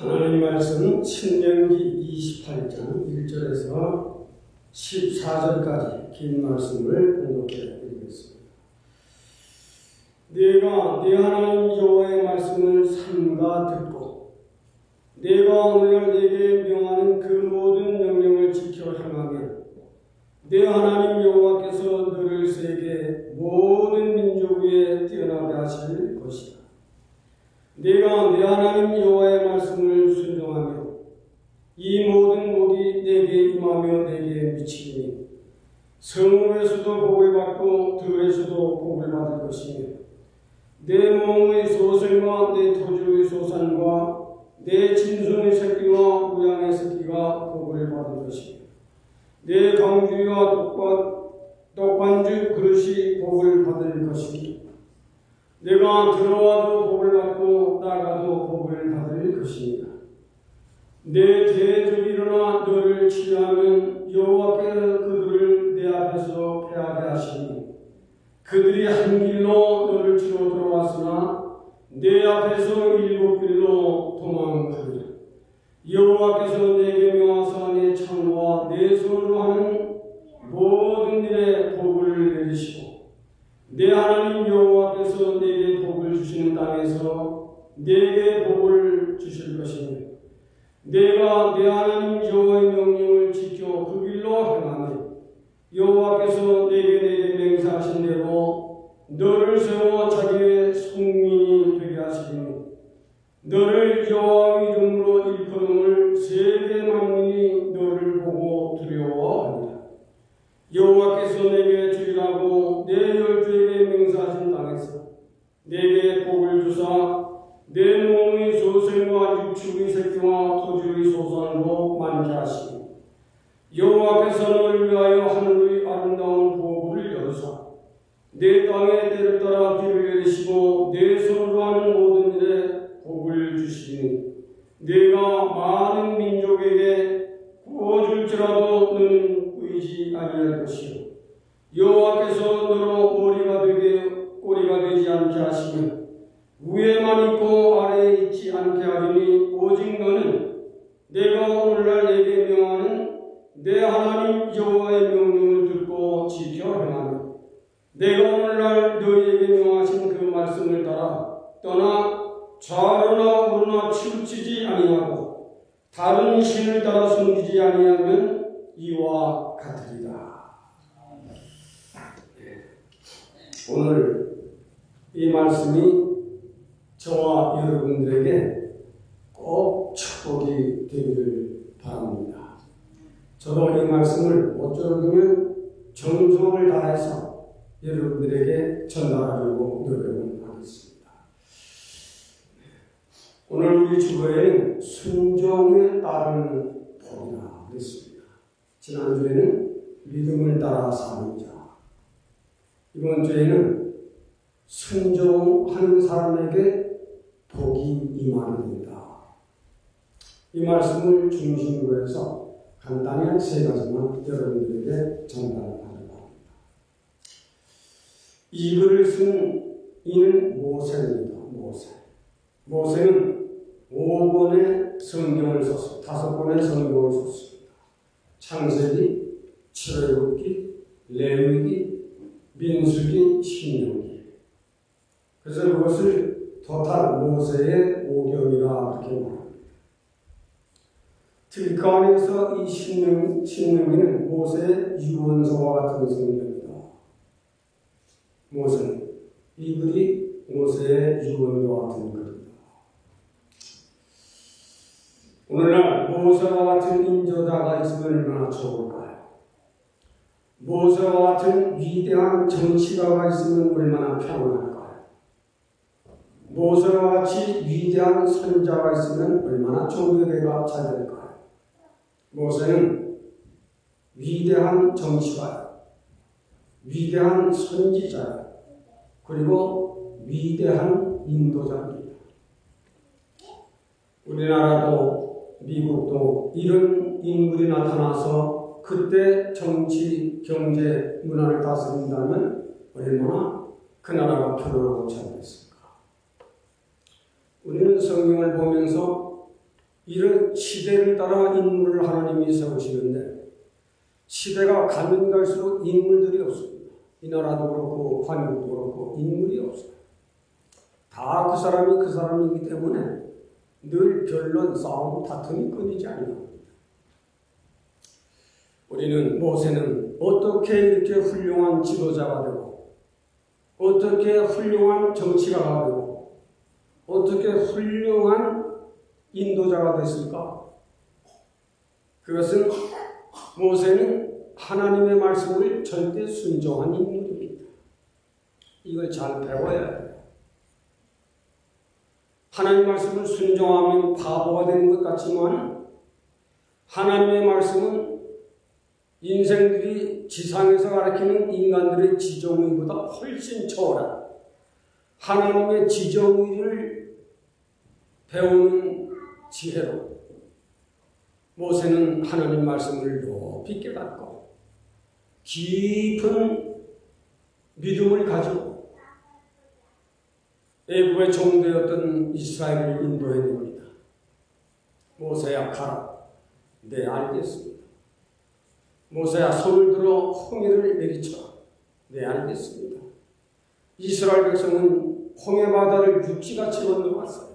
하나님 말씀은 신명기 28장 1절에서 14절까지 긴 말씀을 공독해 드리겠습니다. 네가 네 하나님 여호와의 말씀을 삼가 듣고 내가 오늘날 네게 명하는 그 모든 명령을 지켜 행하며 네 하나님 여호와께서 너를 세계 모든 민족 위에 뛰어나게 하실 것이다. 네가 네 하나님 여호와의 말씀을 순종하며 이 모든 복이 내게 임하며 내게 미치리니 성읍에서도 복을 받고 들에서도 복을 받을 것이며 내 몸의 소생과 내 토지의 소산과 내 짐승의 새끼와 우양의 새끼가 복을 받을 것이며 내 강주와 떡반죽 그릇이 복을 받을 것이며 내가 들어와도 복을 받고 나가도 복을 받을 것입니다. 내 대적이 일어나 너를 치려하면 여호와께서 그들을 내 앞에서 패하게 하시니 그들이 한 길로 너를 치러 들어왔으나 내 앞에서 일곱 길로 도망하리라. 여호와께서 내게 명하사 내 창과 내 손으로 하는 모든 일에 복을 내리시고 내 하나님 여호와께서 내게 복을 주시는 땅에서 내게 복을 주실 것이며 내가 내 하나님 여호와의 명령을 지켜 그 길로 행하며 여호와께서 내게 맹세하신 대로 너를 세워 자기의 성민이 되게 하시리니 너를 여호와 이름으로 일컬음을 세계 만민이 너를 보고 두려워하리라. 여호와께서 내게 주리라고 내 열조에게 맹세하신 땅에서 내게 복을 주사 내 몸의 소생과 육축의 새끼와 토지의 소산으로 만개하시니 여호와께서 너를 위하여 하늘의 아름다운 보고를 열으사 내 땅에 때를 따라 비를 내리시고 내 손으로 하는 모든 일에 복을 주시니 내가 많은 민족에게 구워줄지라도 너는 의지 아니할 것이요 여호와께서 너로 머리가 되게 꼬리가 되지 않게 하시며 위에만 있고 아래에 있지 않게 하리니 오직 너는 내가 오늘날 내게 명하는 내 하나님 여호와의 명령을 듣고 지켜 행하며 내가 오늘날 너희에게 명하신 그 말씀을 따라 떠나 좌로나 우로나 치우치지 아니하고 다른 신을 따라 섬기지 아니하면 이와 같으리라. 오늘 이 말씀이 저와 여러분들에게 꼭 축복이 되기를 바랍니다. 저도 이 말씀을 어쩌면 정성을 다해서 여러분들에게 전달하려고 노력을 하겠습니다. 오늘 우리 주보에는 순종에 따른 복이라 그랬습니다. 지난주에는 믿음을 따라 사는 자, 이번 주에는 순종하는 사람에게 복이 임하게 됩니다. 이 말씀을 중심으로 해서 간단히 한 세 가지만 여러분들에게 전달하려고 합니다. 이 글을 쓴 이는 모세입니다. 모세는 5권의 성경을 썼습니다. 5권의 성경을 썼습니다. 창세기, 출애굽기, 레위기, 민수기, 신명기. 그래서 그것을 토탈 모세의 5경이라 그렇게 말합니다. 특히 그 안에서 이 신명기는 모세의 유언서와 같은 성경입니다. 모세는 이 글이 모세의 유언과 같은 글입니다. 오늘날 모세와 같은 인도자가 있으면 얼마나 좋을까요? 모세와 같은 위대한 정치가가 있으면 얼마나 평안할까요? 모세와 같이 위대한 선자가 있으면 얼마나 종교계가 잘 될까요? 모세는 위대한 정치가요, 위대한 선지자요, 그리고 위대한 인도자입니다. 우리나라도 미국도 이런 인물이 나타나서 그때 정치, 경제, 문화를 다스린다면 얼마나 그 나라가 편안하고 잘 됐습니까? 우리는 성경을 보면서 이런 시대를 따라 인물을 하나님이 세우시는데 시대가 가면 갈수록 인물들이 없습니다. 이 나라도 그렇고 한국도 그렇고 인물이 없어요. 다 그 사람이 그 사람이기 때문에 늘 변론, 싸움, 다툼이 끊이지 않는 우리는 모세는 어떻게 이렇게 훌륭한 지도자가 되고 어떻게 훌륭한 정치가가 되고 어떻게 훌륭한 인도자가 됐을까? 그것은 모세는 하나님의 말씀을 절대 순종한 인물입니다. 이걸 잘 배워야 해요. 하나님의 말씀을 순종하면 바보가 되는 것 같지만 하나님의 말씀은 인생들이 지상에서 가르치는 인간들의 지정의보다 훨씬 초월한 하나님의 지정의를 배우는 지혜로 모세는 하나님 말씀을 높이 깨닫고 깊은 믿음을 가지고 애굽의 종되었던 이스라엘을 인도해야 됩니다. 모세야 가라. 네, 알겠습니다. 모세야 손을 들어 홍해를 내리쳐. 네, 알겠습니다. 이스라엘 백성은 홍해바다를 육지같이 건너왔어요.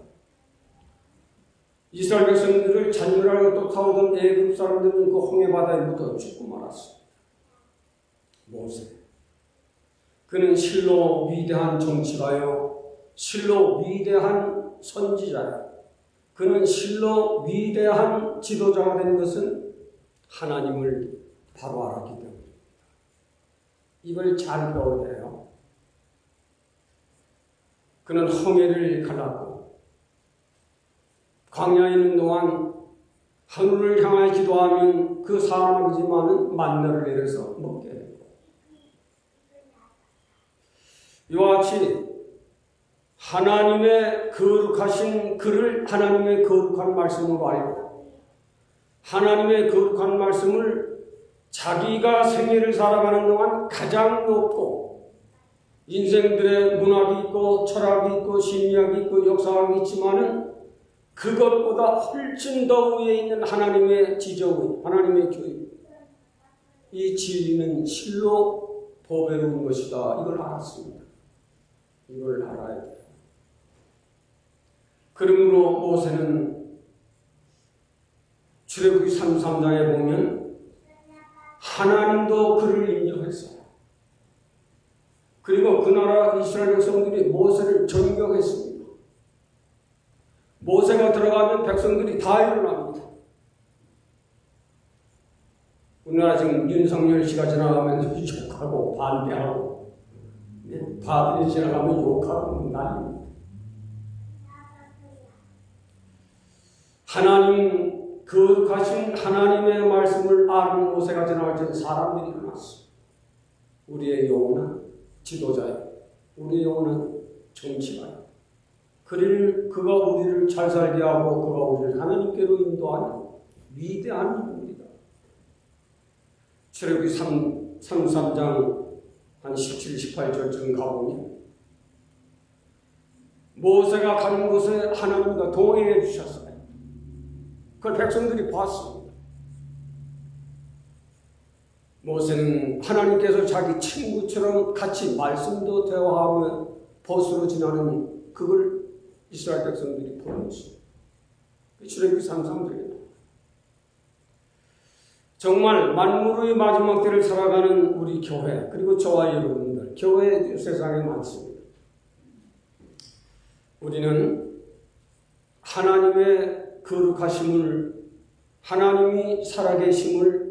이스라엘 백성들을 잔멸하고 쫓아오던 애굽 사람들은 그 홍해바다에 묻어 죽고 말았어요. 모세. 그는 실로 위대한 정치가요. 실로 위대한 선지자요. 그는 실로 위대한 지도자가 된 것은 하나님을 바로 알았기 때문입니다. 이걸 잘 배워야 돼요. 그는 홍해를 갈랐고 광야에 있는 동안 하늘을 향하여 기도하면 그 사람이지만은 만나를 내려서 먹게 되고 이와 같이 하나님의 거룩하신 그를 하나님의 거룩한 말씀으로 알고 하나님의 거룩한 말씀을 자기가 생애를 살아가는 동안 가장 높고 인생들의 문학이 있고 철학이 있고 심리학이 있고 역사학이 있지만은 그것보다 훨씬 더 위에 있는 하나님의 지정의, 하나님의 교육. 이 진리는 실로 보배로운 것이다. 이걸 알았습니다. 이걸 알아야 돼요. 그러므로 모세는 출애굽기 33장에 보면 하나님도 그를 인정했어요. 그리고 그 나라 이스라엘 백성들이 모세를 존경했습니다. 모세가 들어가면 백성들이 다 일어납니다. 우리나라 지금 윤석열 씨가 지나가면서 욕하고 반대하고 바들이 지나가면 욕하고 난립니다. 하나님 거룩하신 하나님의 말씀을 아는 모세가 지나갈 때 사람들이 일어났어. 우리의 영혼은 지도자예요. 우리의 영혼은 정치가예요. 그가 우리를 잘 살게 하고 그가 우리를 하나님께로 인도하는 위대한 인물이다. 출애굽기 33장 한 17, 18절쯤 가보면 모세가 가는 곳에 하나님과 동행해 주셨어요. 그걸 백성들이 봤습니다. 모세는 하나님께서 자기 친구처럼 같이 말씀도 대화하며 벗으로 지나는 그걸 이스라엘 백성들이 보는 것입니다. 출애굽기 33장입니다. 정말 만물의 마지막 때를 살아가는 우리 교회 그리고 저와 여러분들 교회 세상에 많습니다. 우리는 하나님의 거룩하심을 하나님이 살아계심을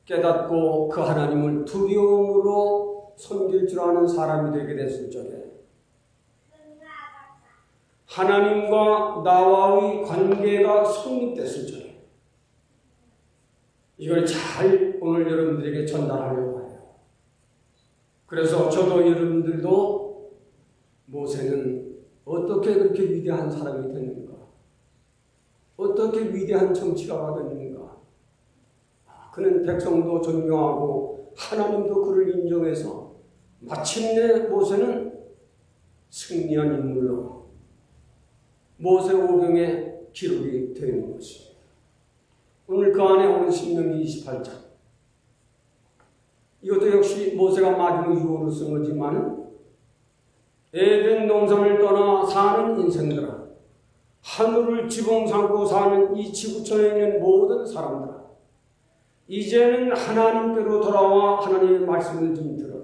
깨닫고 그 하나님을 두려움으로 섬길 줄 아는 사람이 되게 됐을 적에 하나님과 나와의 관계가 성립됐을 적에 이걸 잘 오늘 여러분들에게 전달하려고 해요. 그래서 저도 여러분들도 모세는 어떻게 그렇게 위대한 사람이 됐는가? 어떻게 위대한 정치가가 됐는가? 그는 백성도 존경하고 하나님도 그를 인정해서 마침내 모세는 승리한 인물로 모세오경에 기록이 되어 있는 것입니다. 오늘 그 안에 오는 신명기 28장. 이것도 역시 모세가 마지막 유언을 쓴 거지만 에덴 동산을 떠나 사는 인생들아, 하늘을 지붕 삼고 사는 이 지구촌에 있는 모든 사람들아, 이제는 하나님께로 돌아와 하나님의 말씀을 좀 들어라.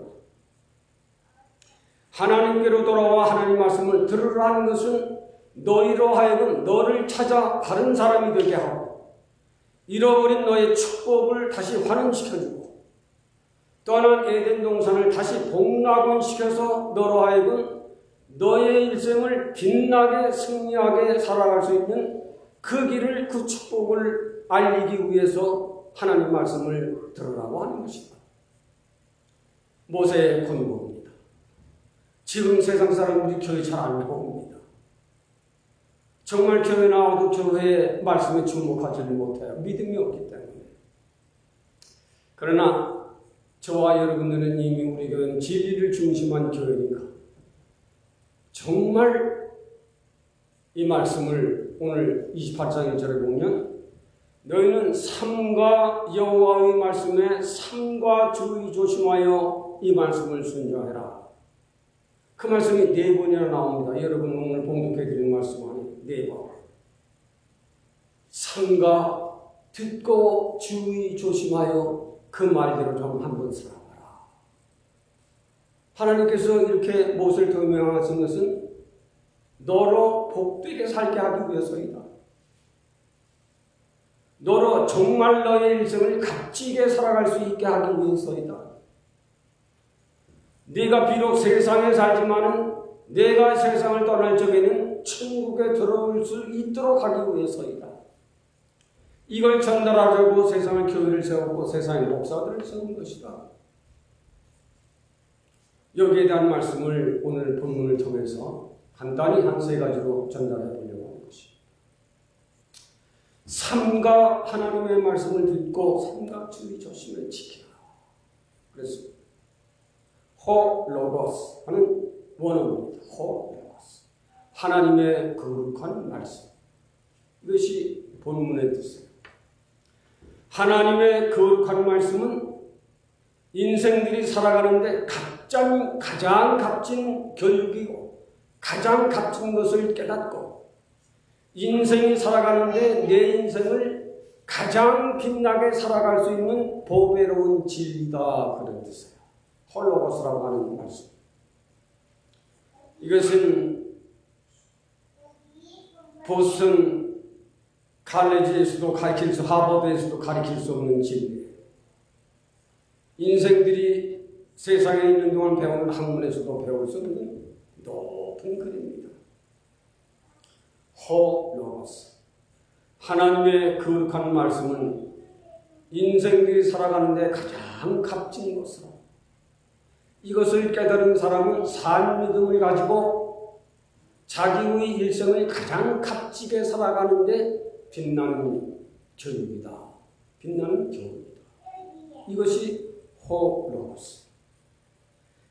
하나님께로 돌아와 하나님의 말씀을 들으라는 것은 너희로 하여금 너를 찾아 다른 사람이 되게 하고 잃어버린 너의 축복을 다시 환원시켜주고 떠난 에덴 동산을 다시 복락원시켜서 너로 하여금 너의 일생을 빛나게 승리하게 살아갈 수 있는 그 길을, 그 축복을 알리기 위해서 하나님 말씀을 들으라고 하는 것이다. 모세의 권고입니다. 지금 세상 사람들이 교회 잘 안 봅니다. 정말 교회 나와도 교회의 말씀에 주목하지를 못해요. 믿음이 없기 때문에. 그러나 저와 여러분들은 이미 우리 교회는 진리를 중심한 교회니까 정말 이 말씀을 오늘 28장 1절에 보면 너희는 삼가 여호와의 말씀에 삼가 주의 조심하여 이 말씀을 순종해라. 그 말씀이 4번이나 나옵니다. 여러분 오늘 봉독해드린 말씀 안에 4번. 삼가 듣고 주의 조심하여 그 말대로 좀 한번 살아봐라. 하나님께서 이렇게 모세를 통해 명하신 것은 너로 복되게 살게 하기 위해서이다. 너로 정말 너의 일생을 값지게 살아갈 수 있게 하기 위해서이다. 네가 비록 세상에 살지만은 내가 세상을 떠날 적에는 천국에 들어올 수 있도록 하기 위해서이다. 이걸 전달하려고 세상을 교회를 세웠고 세상의 목사들을 세운 것이다. 여기에 대한 말씀을 오늘 본문을 통해서 간단히 한 3가지로 전달해 보려고 하는 것입니다. 삼가 하나님의 말씀을 듣고 삼가 주의 조심을 지키라. 그래서 호로고스 하는 원어입니다. 호로고스. 하나님의 거룩한 말씀. 이것이 본문의 뜻이에요. 하나님의 거룩한 말씀은 인생들이 살아가는데 가장 값진 교육이고 가장 값진 것을 깨닫고 인생이 살아가는데 내 인생을 가장 빛나게 살아갈 수 있는 보배로운 진리다. 그런 뜻이에요. 홀로고스라고 하는 말씀. 이것은 보스턴 칼레지에서도 가르칠 수, 하버드에서도 가르칠 수 없는 진리예요. 인생들이 세상에 있는 동안 배우는 학문에서도 배울 수 없는 높은 글입니다. 홀로고스. 하나님의 거룩한 말씀은 인생들이 살아가는데 가장 값진 것으로 이것을 깨달은 사람은 산 믿음을 가지고 자기의 일생을 가장 값지게 살아가는데 빛나는 교육이다. 빛나는 교육이다. 이것이 호로고스.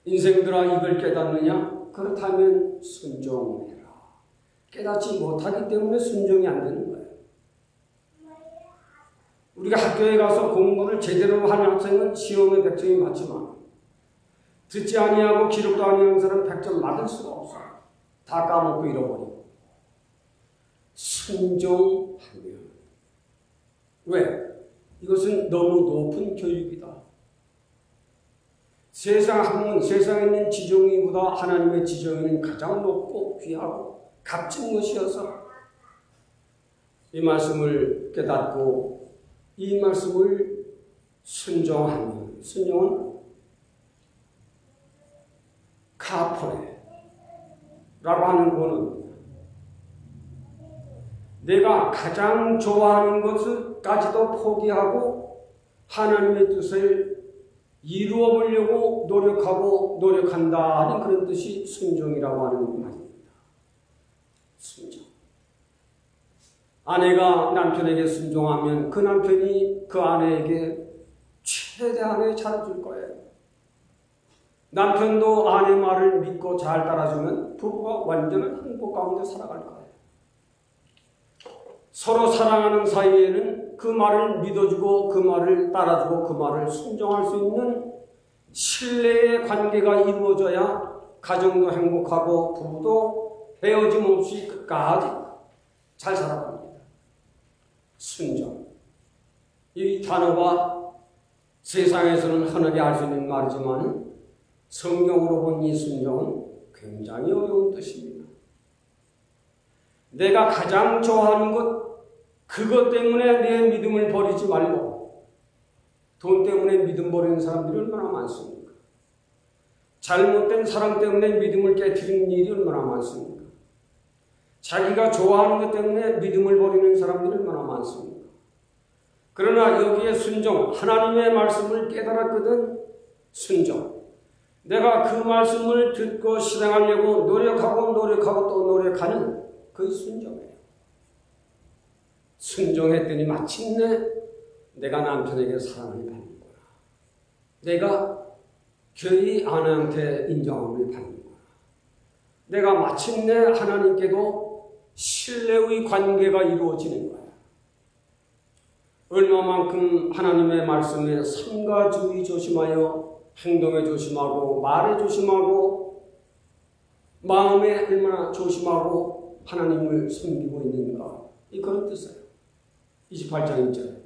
인생들아 이걸 깨닫느냐? 그렇다면 순종해라. 깨닫지 못하기 때문에 순종이 안 되는 거예요. 우리가 학교에 가서 공부를 제대로 하는 학생은 시험에 100점이 맞지만 듣지 아니하고 기록도 아니하는 사람은 100점 맞을 수가 없어. 다 까먹고 잃어버리고. 순종하면. 왜? 이것은 너무 높은 교육이다. 세상 학문, 세상에 있는 지정의보다 하나님의 지정의는 가장 높고 귀하고 값진 것이어서 이 말씀을 깨닫고 이 말씀을 순종하면, 순종은 카포레라고 하는 거는 내가 가장 좋아하는 것을까지도 포기하고 하나님의 뜻을 이루어 보려고 노력한다 하는 그런 뜻이 순종이라고 하는 말입니다. 순종. 아내가 남편에게 순종하면 그 남편이 그 아내에게 최대한의 잘해줄 거예요. 남편도 아내 말을 믿고 잘 따라주면 부부가 완전한 행복 가운데 살아갈 거예요. 서로 사랑하는 사이에는 그 말을 믿어주고 그 말을 따라주고 그 말을 순종할 수 있는 신뢰의 관계가 이루어져야 가정도 행복하고 부부도 헤어짐 없이 끝까지 잘 살아갑니다. 순종. 이 단어가 세상에서는 흔하게 알 수 있는 말이지만 성경으로 본 이 순종은 굉장히 어려운 뜻입니다. 내가 가장 좋아하는 것, 그것 때문에 내 믿음을 버리지 말고, 돈 때문에 믿음 버리는 사람들이 얼마나 많습니까? 잘못된 사랑 때문에 믿음을 깨트리는 일이 얼마나 많습니까? 자기가 좋아하는 것 때문에 믿음을 버리는 사람들이 얼마나 많습니까? 그러나 여기에 순종, 하나님의 말씀을 깨달았거든. 순종. 내가 그 말씀을 듣고 실행하려고 노력하고 또 노력하는 그 순종이에요. 순종했더니 마침내 내가 남편에게 사랑을 받는구나. 내가 교회 아내한테 인정함을 받는구나. 내가 마침내 하나님께도 신뢰의 관계가 이루어지는 거야. 얼마만큼 하나님의 말씀에 삼가 주의 조심하여 행동에 조심하고 말에 조심하고 마음에 얼마나 조심하고 하나님을 섬기고 있는가. 이 그런 뜻이에요. 28장 1절.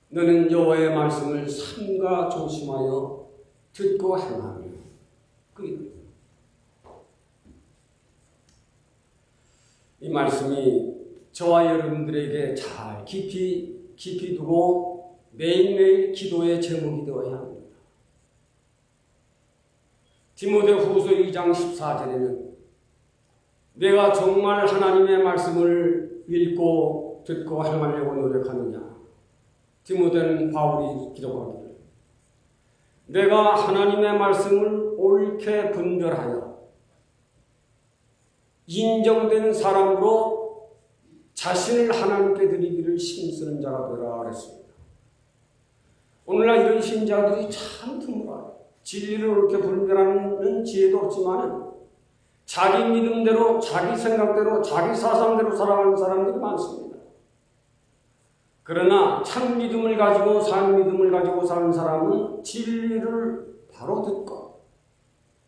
너는 여호와의 말씀을 삼가 조심하여 듣고 행하며. 이 말씀이 저와 여러분들에게 잘 깊이 두고 매일매일 기도의 제목이 되어야 합니다. 디모데후서 2장 14절에는 내가 정말 하나님의 말씀을 읽고 듣고 행하려고 노력하느냐. 디모데는 바울이 기록하기를 내가 하나님의 말씀을 옳게 분별하여 인정된 사람으로 자신을 하나님께 드리기를 힘쓰는 자가 되라 그랬습니다. 오늘날 이런 신자들이 참 드물어요. 진리를 옳게 분별하는 지혜도 없지만 자기 믿음대로, 자기 생각대로, 자기 사상대로 살아가는 사람들이 많습니다. 그러나 참 믿음을 가지고 사는 사람은 진리를 바로 듣고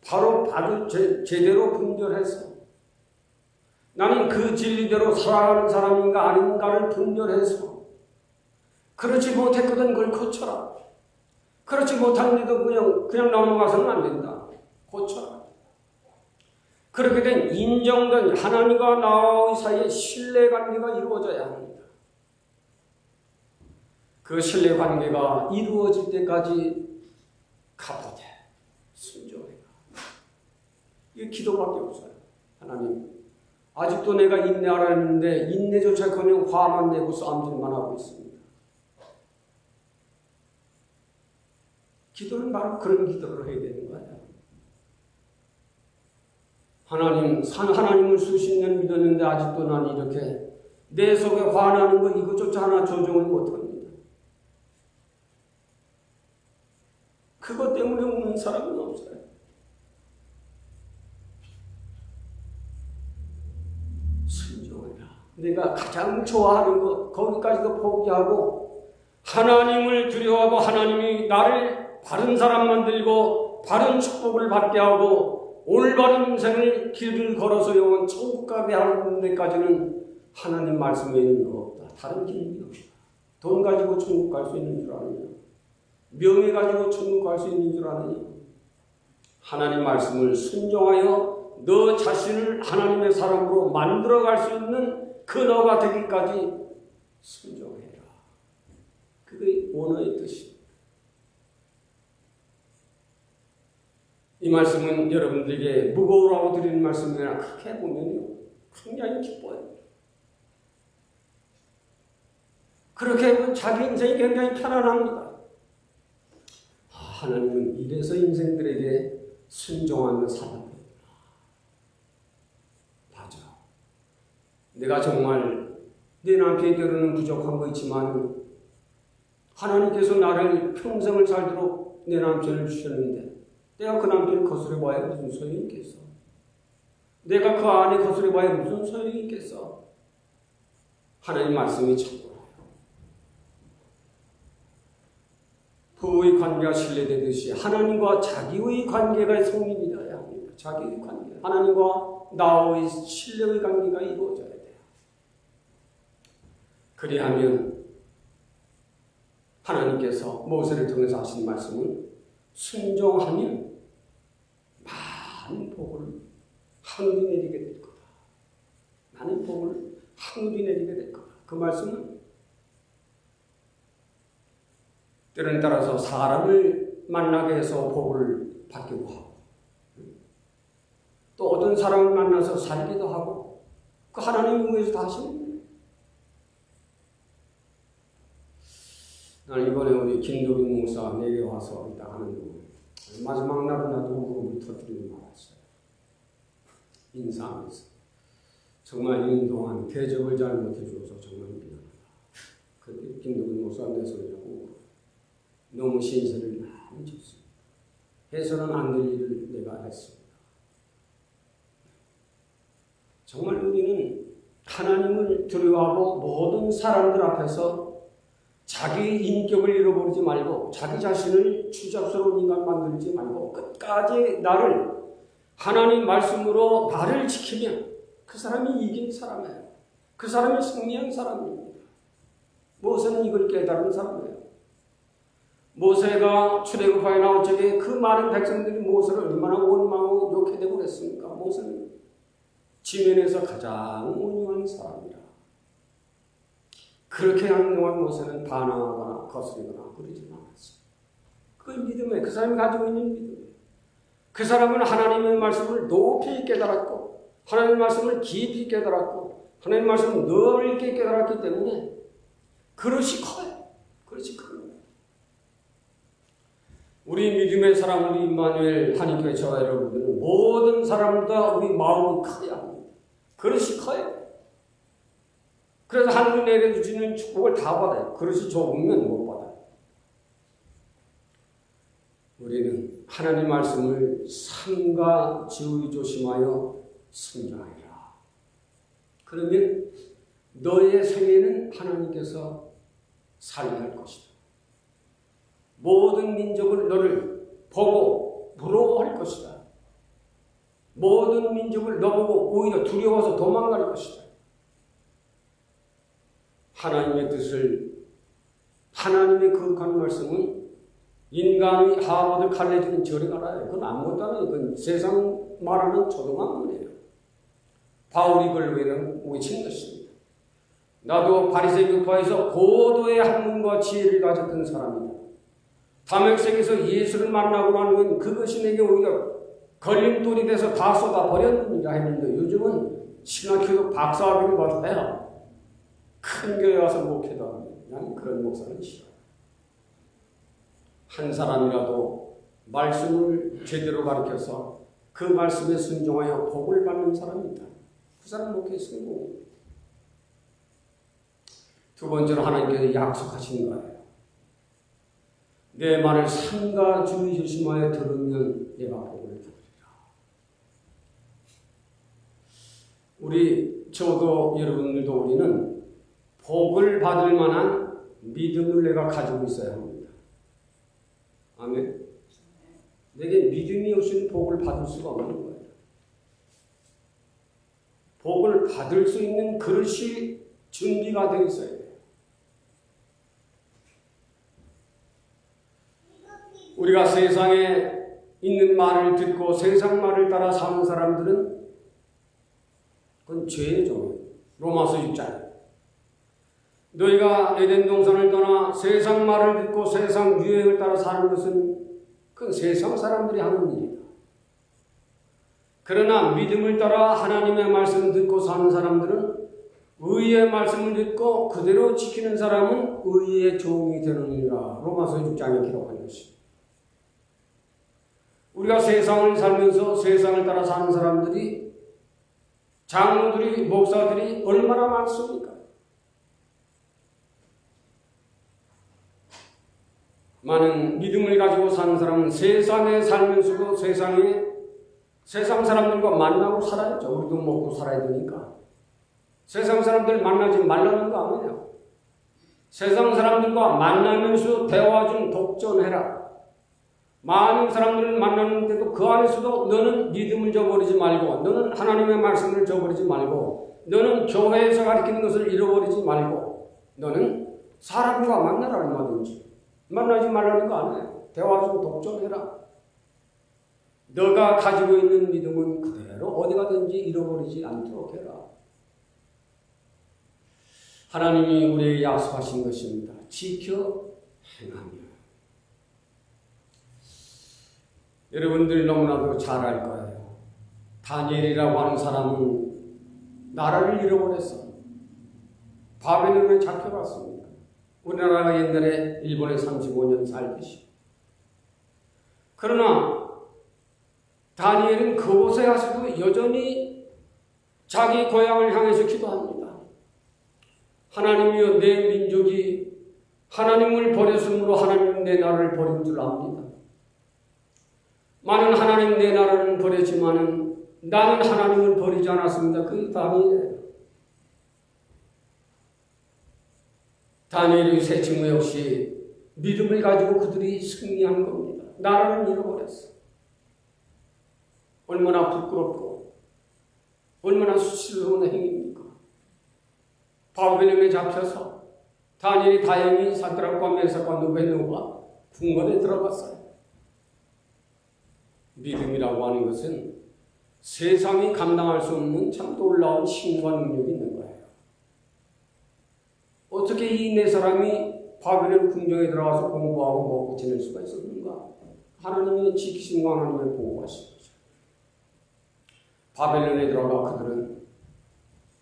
바로 제대로 분별해서 나는 그 진리대로 살아가는 사람인가 아닌가를 분별해서 그렇지 못했거든 그걸 고쳐라. 그렇지 못한데도 그냥 넘어가서는 안 된다. 고쳐라. 그렇게 된 인정된 하나님과 나와의 사이에 신뢰관계가 이루어져야 합니다. 그 신뢰관계가 이루어질 때까지 가보되 순종해라. 이게 기도밖에 없어요. 하나님, 아직도 내가 인내하라 했는데 인내조차커녕 화만 내고 싸움질만 하고 있습니다. 기도는 바로 그런 기도를 해야 되는 거예요. 하나님을 수십 년 믿었는데 아직도 난 이렇게 내 속에 화나는 거 이것조차 하나 조정을 못합니다. 그것 때문에 우는 사람은 없어요. 순종해라. 내가 가장 좋아하는 것 거기까지도 포기하고 하나님을 두려워하고 하나님이 나를 바른 사람 만들고 바른 축복을 받게 하고 올바른 인생을 길을 걸어서 영원 천국 가게 하는 데까지는 하나님 말씀 외에는 없다. 다른 길이 없다. 돈 가지고 천국 갈 수 있는 줄 아느냐? 명예 가지고 천국 갈 수 있는 줄 아느냐? 하나님 말씀을 순종하여 너 자신을 하나님의 사람으로 만들어갈 수 있는 그 너가 되기까지 순종해라. 그게 원어의 뜻입니다. 이 말씀은 여러분들에게 무거우라고 드리는 말씀이나 그렇게 보면요 굉장히 기뻐요. 그렇게 보면 자기 인생이 굉장히 편안합니다. 하나님은 이래서 인생들에게 순종하는 사람이구나. 맞아. 내가 정말 내 남편에게로는 부족한 거 있지만 하나님께서 나를 평생을 살도록 내 남편을 주셨는데 내가 그 남편을 거스려봐야 무슨 소용이 있겠어? 내가 그 아내 거스려봐야 무슨 소용이 있겠어? 하나님 말씀이 천국이에요. 부부의 관계가 신뢰되듯이 하나님과 자기의 관계가 성립되어야 합니다. 자기의 관계. 하나님과 나의 신뢰의 관계가 이루어져야 돼요. 그리하면 하나님께서 모세를 통해서 하신 말씀을 순종하면 많은 복을 하늘이 내리게 될 거다. 많은 복을 하늘이 내리게 될 거다. 그 말씀은 때를 따라서 사람을 만나게 해서 복을 받기도 하고 또 어떤 사람을 만나서 살기도 하고 그 하나님 위해서 다 하시는 거예요. 나는 이번에 우리 김도빈 목사 내게 와서 있다 하는 마지막 날은 나도 울음을 터뜨리고 말았어요. 인사하면서 정말 이 동안 대접을 잘 못해줘서 정말 미안하다. 그때 김도빈 목사 내 소리라고 너무 신세를 많이 졌습니다. 해서는 안 될 일을 내가 했습니다. 정말 우리는 하나님을 두려워하고 모든 사람들 앞에서 자기 인격을 잃어버리지 말고 자기 자신을 추잡스러운 인간 만들지 말고 끝까지 나를 하나님 말씀으로 나를 지키면 그 사람이 이긴 사람이에요. 그 사람이 승리한 사람입니다. 모세는 이걸 깨달은 사람이에요. 모세가 출애굽하에 나올 적에 그 많은 백성들이 모세를 얼마나 원망하고 욕해대고 그랬습니까? 모세는 지면에서 가장 온유한 사람이라. 그렇게 하는 동안 모세는 반항하거나 거스리거나 그러지 않았어요. 그 믿음에 그 사람이 가지고 있는 믿음에 그 사람은 하나님의 말씀을 높이 깨달았고 하나님의 말씀을 깊이 깨달았고 하나님의 말씀을 넓게 깨달았기 때문에 그릇이 커요. 그릇이 커요. 우리 믿음의 사람, 우리 임마누엘 한인교회 저와 여러분들은 모든 사람보다 우리 마음이 커야 합니다. 그릇이 커요. 그래서 하늘이 내게 주시는 축복을 다 받아요. 그릇이 좁으면 못 받아요. 우리는 하나님 말씀을 삼가 지우이 조심하여 순종하리라. 그러면 너의 생애는 하나님께서 살게 할 것이다. 모든 민족을 너를 보고 부러워할 것이다. 모든 민족을 너보고 오히려 두려워서 도망갈 것이다. 하나님의 뜻을 하나님의 거룩한 말씀은 인간의 하로들 갈라지는 절에 가라요. 그건 아무것도 아니에요. 그건 세상 말하는 초등학문이에요. 바울이 그걸 외친 것입니다. 나도 바리새인 교파에서 고도의 학문과 지혜를 가졌던 사람이다. 다메섹에서 예수를 만나고 나면 그것이 내게 오히려 걸림돌이 돼서 다 쏟아버렸느니라 했는데 요즘은 신학교도 박사학위를 받아야 큰 교회 와서 목회도 합니다. 나는 그런 목사는 싫어요. 한 사람이라도 말씀을 제대로 가르쳐서 그 말씀에 순종하여 복을 받는 사람이다. 그 사람 목회에 성공입니다. 두 번째로 하나님께서 약속하신 거예요. 내 말을 삼가 주의 조심하여 들으면 내가 복을 주리라. 저도 여러분들도 우리는 복을 받을 만한 믿음을 내가 가지고 있어야 합니다. 아멘. 내게 믿음이 없이는 복을 받을 수가 없는 거예요. 복을 받을 수 있는 그릇이 준비가 되어 있어야 돼요. 우리가 세상에 있는 말을 듣고 세상 말을 따라 사는 사람들은 그건 죄의 종이에요. 로마서 6장. 너희가 에덴 동산을 떠나 세상 말을 듣고 세상 유행을 따라 사는 것은 그건 세상 사람들이 하는 일이다. 그러나 믿음을 따라 하나님의 말씀을 듣고 사는 사람들은 의의 말씀을 듣고 그대로 지키는 사람은 의의 종이 되느니라. 로마서 6장에 기록한 것입니다. 우리가 세상을 살면서 세상을 따라 사는 사람들이 장로들이 목사들이 얼마나 많습니까? 많은 믿음을 가지고 사는 사람은 세상에 살면서도 세상 사람들과 만나고 살아야죠. 우리도 먹고 살아야 되니까. 세상 사람들 만나지 말라는 거 아니에요. 세상 사람들과 만나면서 대화 중 독점해라. 많은 사람들을 만났는데도 그 안에서도 너는 믿음을 저버리지 말고, 너는 하나님의 말씀을 저버리지 말고, 너는 교회에서 가르치는 것을 잃어버리지 말고, 너는 사람과 만나라. 얼마든지 만나지 말라는 거 아니에요. 대화 중 독점해라. 너가 가지고 있는 믿음은 그대로 어디 가든지 잃어버리지 않도록 해라. 하나님이 우리에게 약속하신 것입니다. 지켜 행하며. 여러분들 너무나도 잘 알 거예요. 다니엘이라고 하는 사람은 나라를 잃어버렸어. 바벨론에 잡혀갔습니다. 우리나라가 옛날에 일본에 35년 살듯이. 그러나 다니엘은 그곳에 가서도 여전히 자기 고향을 향해서 기도합니다. 하나님이여, 내 민족이 하나님을 버렸으므로 하나님은 내 나라를 버린 줄 압니다. 많은 하나님 내 나라는 버렸지만은 나는 하나님을 버리지 않았습니다. 그 다니엘이에요. 다니엘의 세 친구 역시 믿음을 가지고 그들이 승리한 겁니다. 나라를 잃어버렸어. 얼마나 부끄럽고 얼마나 수치스러운 행위입니까? 바벨론에 잡혀서 다니엘이 다행히 사드락과 메삭과 아벤노고가 궁궐에 들어갔어요. 믿음이라고 하는 것은 세상이 감당할 수 없는 참 놀라운 힘과 능력이 있는 거예요. 어떻게 이 네 사람이 바벨론 궁정에 들어가서 공부하고 먹고 지낼 수가 있었는가? 하나님의 지키심과 하나님의 보호하신 거죠. 바벨론에 들어가 그들은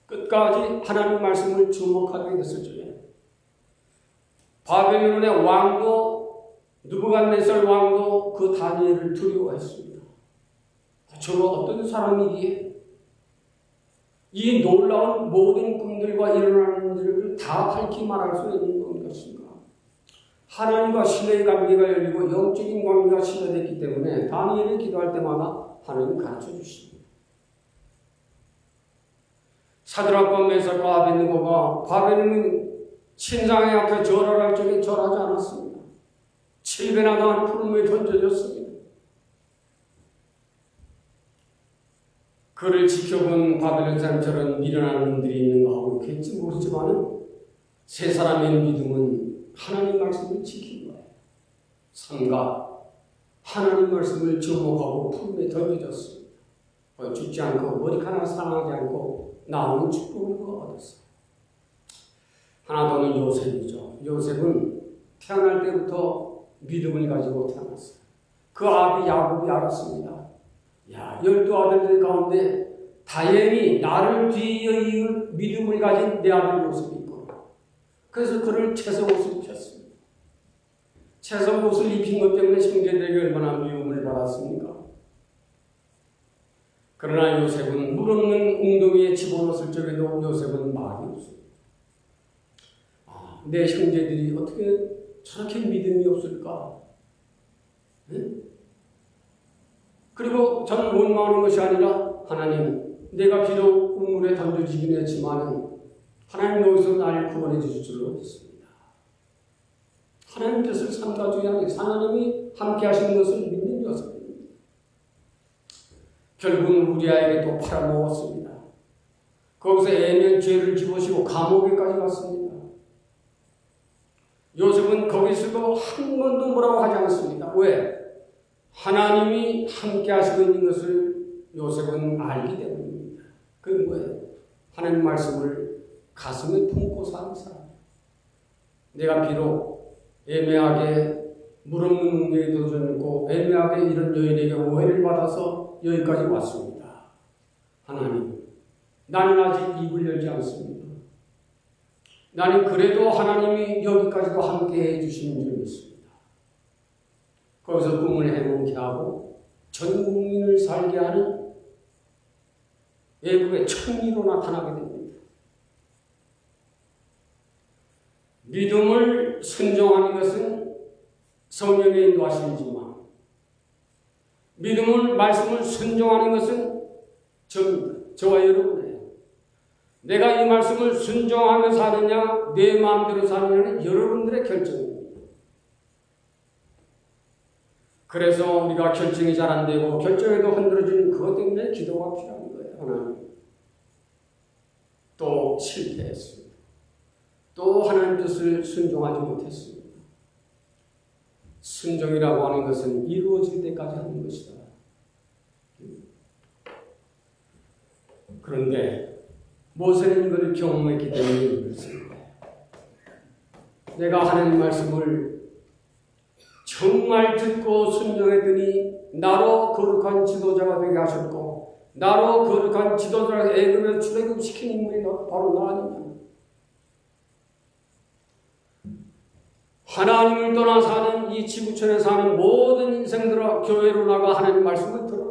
끝까지 하나님 말씀을 주목하게 됐을 적에 바벨론의 왕도 느부갓네살 왕도 그 다니엘을 두려워했습니다. 저가 어떤 사람이기에 이 놀라운 모든 꿈들과 일어나는 일을 다 밝히 말할 수 있는 것인가? 하나님과 신뢰의 관계가 열리고 영적인 관계가 신뢰됐기 때문에 다니엘이 기도할 때마다 하나님 가르쳐 주십니다. 사드락과 메삭과 아벤느고가 바벨론 신상의 앞에 절할 적에 절하지 않았습니다. 7배나 더한 푸름에 던져졌습니다. 그를 지켜본 바벨론 사람처럼 미련한 놈들이 있는가 하고 그랬지 모르지만은 세 사람의 믿음은 하나님 말씀을 지킨 거예요. 삼가 하나님 말씀을 주목하고 푸름에 던져졌습니다. 죽지 않고 머리카락 상하지 않고 나오는 축복을 얻었어요. 하나 더는 요셉이죠. 요셉은 태어날 때부터 믿음을 가지고 태어났어요. 그 아비 야곱이 알았습니다. 야, 12아들들 가운데 다행히 나를 뒤이어 이을 믿음을 가진 내 아들 요셉이 있고, 그래서 그를 채석옷을 입혔습니다. 채석옷을 입힌 것 때문에 형제들에게 얼마나 미움을 받았습니까? 그러나 요셉은 물 없는 웅덩이에 집어넣었을 적에도 요셉은 말이 없습니다. 내 형제들이 어떻게 저렇게 믿음이 없을까? 네? 그리고 저는 원망하는 것이 아니라 하나님, 내가 비록 우물에 던져지긴 했지만 하나님 여기서 나를 구원해 주실 줄로 믿습니다. 하나님 뜻을 삼가줘야 하니 하나님이 함께 하시는 것을 믿는 녀석입니다. 결국은 우리아에게 또 팔아먹었습니다. 거기서 애면 죄를 집으시고 감옥에까지 갔습니다. 요셉은 거기서도 한 번도 뭐라고 하지 않습니다. 왜? 하나님이 함께 하시고 있는 것을 요셉은 알기 때문입니다. 그건 뭐예요? 하나님 말씀을 가슴에 품고 사는 사람. 내가 비록 애매하게 물 없는 웅덩이에 들어졌고 애매하게 이런 여인에게 오해를 받아서 여기까지 왔습니다. 하나님, 나는 아직 입을 열지 않습니다. 나는 그래도 하나님이 여기까지도 함께 해주시는 줄 믿습니다. 거기서 꿈을 해몽케 하고 전 국민을 살게 하는 애국의 천리로 나타나게 됩니다. 믿음을 순종하는 것은 성령의 인도하심이지만 믿음을 말씀을 순종하는 것은 저와 여러분이에요. 내가 이 말씀을 순종하며 사느냐 내 마음대로 사느냐는 여러분들의 결정입니다. 그래서 우리가 결정이 잘 안 되고 결정에도 흔들어지는 그것 때문에 기도가 필요한 거예요. 하나님. 또 실패했습니다. 또 하나님 뜻을 순종하지 못했습니다. 순종이라고 하는 것은 이루어질 때까지 하는 것이다. 그런데 모세는 이것을 경험했기 때문에 그렇습니다. 내가 하나님 말씀을 정말 듣고 순종했더니 나로 거룩한 지도자가 되게 하셨고 나로 거룩한 지도자가 애굽에 출애굽시킨 인물이 바로 나 아니냐. 하나님을 떠나 사는 이 지구촌에 사는 모든 인생들아 교회로 나가 하나님 말씀을 들어라.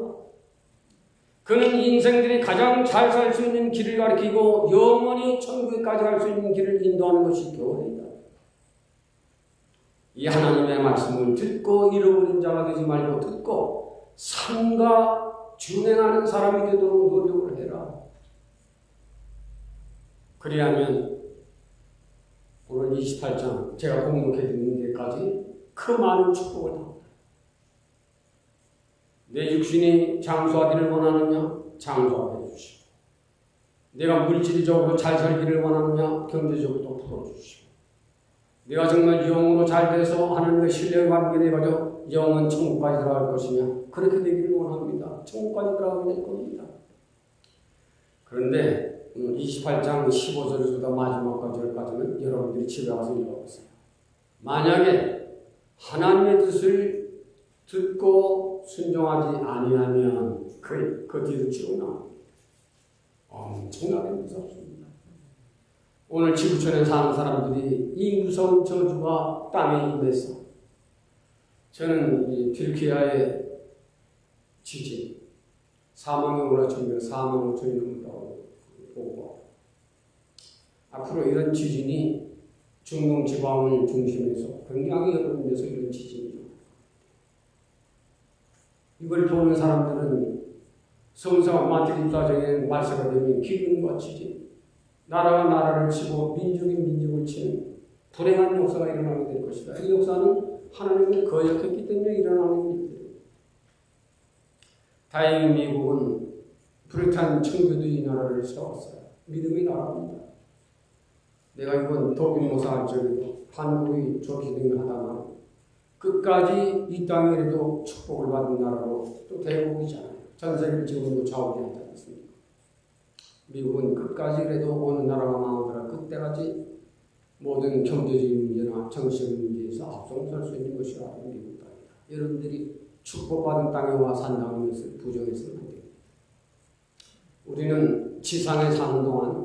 그는 인생들이 가장 잘 살 수 있는 길을 가리키고 영원히 천국까지 갈 수 있는 길을 인도하는 것이 교회이다. 이 하나님의 말씀을 듣고 잃어버린 자가 되지 말고 듣고 삶과 준행하는 사람이 되도록 노력을 해라. 그리하면 오늘 28장 제가 공독해드리는 데까지 그 많은 축복을 받는다. 내 육신이 장수하기를 원하느냐? 장수하게 해주시고 내가 물질적으로 잘 살기를 원하느냐? 경제적으로 풀어주시고 내가 정말 영으로 잘 돼서 하나님의 신뢰의 관계를 가지고 영은 천국까지 들어갈 것이냐? 그렇게 되기를 원합니다. 천국까지 들어가게 될 겁니다. 그런데 28장 15절에서부터 마지막 절까지는 여러분들이 집에 가서 읽어보세요. 만약에 하나님의 뜻을 듣고 순종하지 아니하면 그 뒤로 치고 나옵니다. 엄청나게 무섭습니다. 오늘 지구촌에 사는 사람들이 이 무서운 저주가 땅에 임해서 저는 튀르키예의 지진 사망의 올라천명 4만 5천이 넘는다고 보고 앞으로 이런 지진이 중동 지방을 중심에서 굉장히 여러 군데서 이런 지진이 이걸 보는 사람들은 성서 마티리사적인 말세가 되면 기근과 지진 나라가 나라를 치고 민족이 민족을 치는 불행한 역사가 일어나게 될 것이다. 이 역사는 하나님이 거역했기 때문에 일어나는 일들이에요. 다행히 미국은 브리탄 청교도의 나라를 세웠어요. 믿음의 나라입니다. 내가 이번 독일 모사할 적에도 한국의 조기등을 하다가 끝까지 이 땅에라도 축복을 받은 나라로 또 대국이잖아요. 전 세계를 지금도 좌우하지 않습니까? 미국은 끝까지라도 어느 나라가 망하더라 그때까지 모든 경제적인 문제나 정치적인 문제에서 앞서설 수 있는 것이 바로 미국 땅이다. 여러분들이 축복받은 땅에 와 산다는 것을 부정해서는 안 됩니다. 우리는 지상에 사는 동안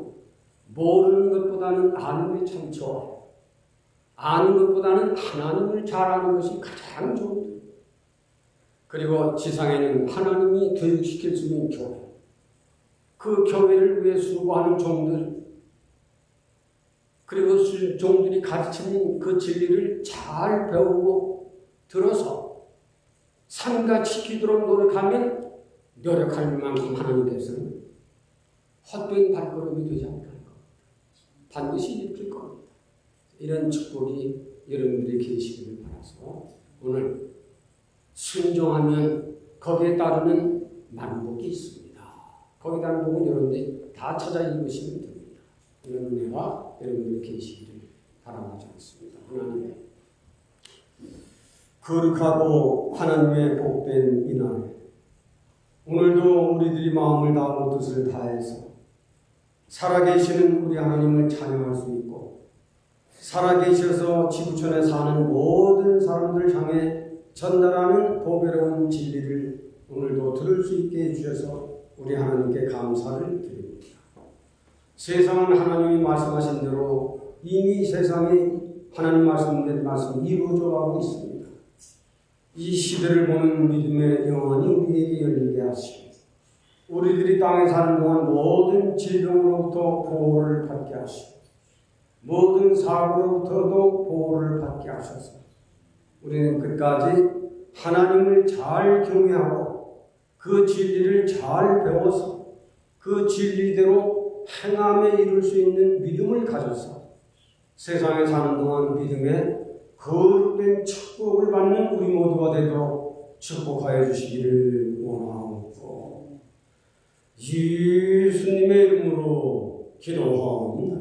모르는 것보다는 아는 게 참 좋아요. 아는 것보다는 하나님을 잘 아는 것이 가장 좋은데 그리고 지상에는 하나님이 교육시킬 수 있는 교회 그 교회를 위해 수고하는 종들 그리고 종들이 가르치는 그 진리를 잘 배우고 들어서 삶과 지키도록 노력하면 노력할 만큼 하나님께서는 헛된 발걸음이 되지 않을 겁니다. 반드시 일으킬 겁니다. 이런 축복이 여러분들이 계시기를 바라서 오늘 순종하면 거기에 따르는 만복이 있습니다. 거기에 따른 복은 여러분들이 다 찾아 읽으시면 됩니다. 이런 은혜가 여러분들이 계시기를 바라지 않습니다. 하나님의 거룩하고 하나님의 복된 이날 오늘도 우리들이 마음을 다하고 뜻을 다해서 살아계시는 우리 하나님을 찬양할 수 있고 살아계셔서 지구촌에 사는 모든 사람들을 향해 전달하는 보배로운 진리를 오늘도 들을 수 있게 해주셔서 우리 하나님께 감사를 드립니다. 세상은 하나님이 말씀하신 대로 이미 세상에 하나님 말씀된 말씀이 이루어져 가고 있습니다. 이 시대를 보는 믿음의 영안이 우리에게 열리게 하시고 우리들이 땅에 사는 동안 모든 질병으로부터 보호를 받게 하시고 모든 사고로부터도 보호를 받게 하셔서 우리는 끝까지 하나님을 잘 경외하고 그 진리를 잘 배워서 그 진리대로 행함에 이룰 수 있는 믿음을 가져서 세상에 사는 동안 믿음의 거룩된 축복을 받는 우리 모두가 되도록 축복하여 주시기를 원하옵고 예수님의 이름으로 기도하옵나이다.